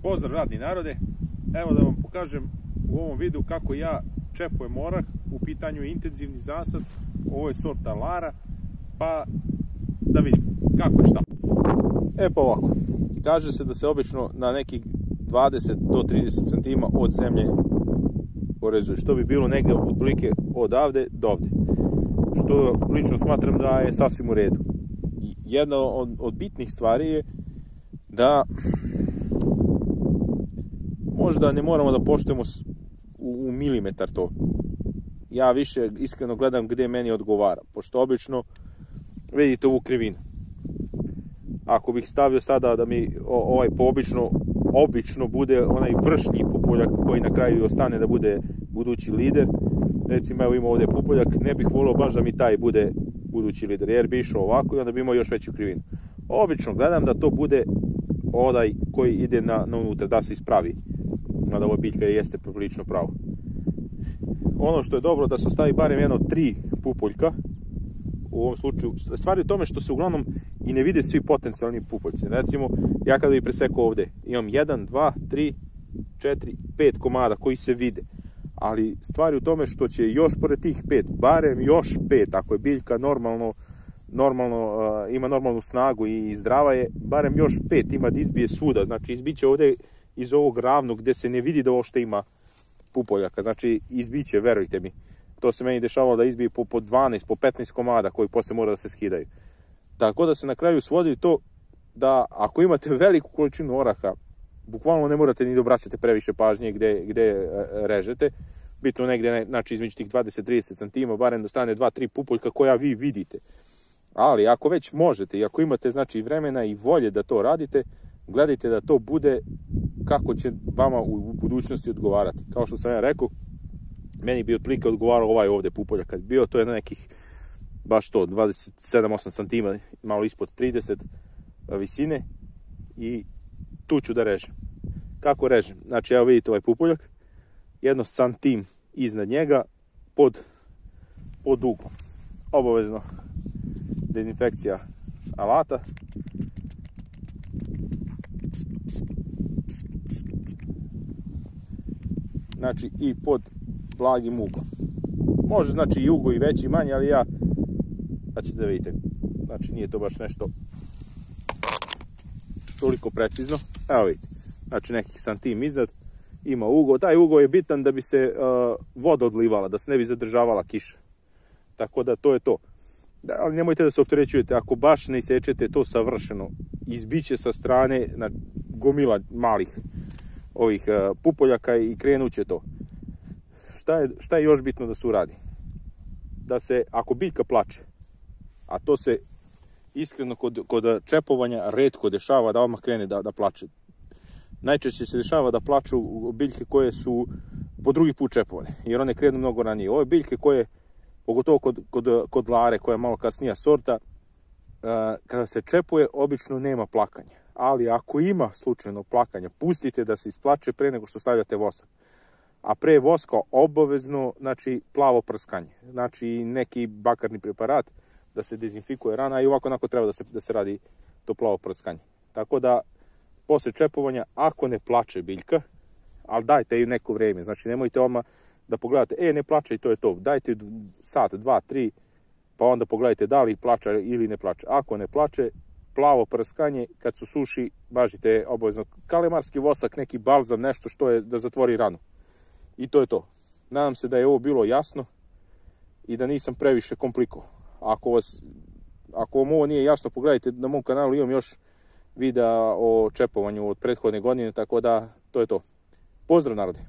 Pozdrav radni narode, evo da vam pokažem u ovom videu kako ja čepujem orah, u pitanju je intenzivni zasad, ovo je sorta Lara, pa da vidimo kako je šta. Pa ovako, kaže se da se obično na nekih 20 do 30 cm od zemlje orezuje, što bi bilo negdje otprilike odavde do ovde, što lično smatram da je sasvim u redu. Jedna od bitnih stvari je da možda ne moramo da poštujemo u milimetar to. Ja više iskreno gledam gdje meni odgovara, pošto obično vidite ovu krivinu. Ako bih stavio sada da mi ovaj obično bude onaj vršnji pupoljak koji na kraju ostane da bude budući lider, recimo evo ima ovdje pupoljak, ne bih volio baš da mi taj bude budući lider, jer bi išao ovako i onda bi imao još veću krivinu. Obično gledam da to bude onaj koji ide na unutra, da se ispravi. Mada ova biljka jeste poprilično pravo. Ono što je dobro da se ostavi barem jedno 3 pupoljka. U ovom slučaju, stvari u tome što se uglavnom i ne vide svi potencijalni pupoljci. Recimo, ja kada bih presekao ovdje, imam 1, 2, 3, 4, 5 komada koji se vide. Ali stvari u tome što će još pored tih 5, barem još 5, ako je biljka ima normalnu snagu i zdrava je, barem još 5 ima da izbije svuda. Znači izbiće ovdje iz ovog ravnog gdje se ne vidi da uopšte ima pupoljaka. Znači izbiće, verujte mi. To se meni dešavalo da izbije po 12, po 15 komada koji poslije mora da se skidaju. Tako da se na kraju svodi to da ako imate veliku količinu oraha, bukvalno ne morate ni da obraćate previše pažnje gdje režete. Bitno negdje, znači između tih 20-30 cm, barem da stane 2-3 pupoljka koja vi vidite. Ali ako već možete i ako imate znači vremena i volje da to radite, gledajte da to bude kako će vama u budućnosti odgovarati. Kao što sam ja rekao, meni bi otprilike odgovarao ovaj ovdje pupoljak kad bio, to je na nekih baš to 27-8 cm, malo ispod 30 visine i tu ću da režem. Kako režem? Znači evo vidite ovaj pupoljak, jedno santim iznad njega pod uglom. Obavezno dezinfekcija alata. Znači i pod blagim uglom. Može znači i ugao i veći i manji, ali ja, znači da vidite, znači nije to baš nešto toliko precizno. Evo vidite, znači nekih santim iznad ima ugao. Taj ugao je bitan da bi se voda odlivala, da se ne bi zadržavala kiša. Tako da to je to. Ali nemojte da se opterećujete, ako baš ne isečete to savršeno, izbiće sa strane na gomila malih ovih pupoljaka i krenuće to. Šta je još bitno da se uradi? Da se, ako biljka plače, a to se iskreno kod čepovanja retko dešava da odmah krene da plače. Najčešće se dešava da plaču biljke koje su po drugi put čepovane, jer one krenu mnogo ranije. Ove biljke koje, pogotovo kod Lare, koja je malo kasnija sorta, kada se čepuje, obično nema plakanja. Ali ako ima slučajno plakanja, pustite da se isplače pre nego što stavljate vosak. A pre voska obavezno, znači, plavo prskanje. Znači, neki bakarni preparat da se dezinfikuje rana i ovako onako treba da se radi to plavo prskanje. Tako da, posle čepovanja, ako ne plače biljka, ali dajte ju neko vrijeme. Znači, nemojte odmah da pogledate, ne plače i to je to. Dajte sat, 2, 3, pa onda pogledajte da li plače ili ne plače. Ako ne plače, plavo prskanje, kad su suši, bažite obavezno kalemarski vosak, neki balzam, nešto što je da zatvori ranu. I to je to. Nadam se da je ovo bilo jasno i da nisam previše komplikovao. Ako vam ovo nije jasno, pogledajte na mom kanalu, imam još videa o čepovanju od prethodne godine, tako da to je to. Pozdrav narode!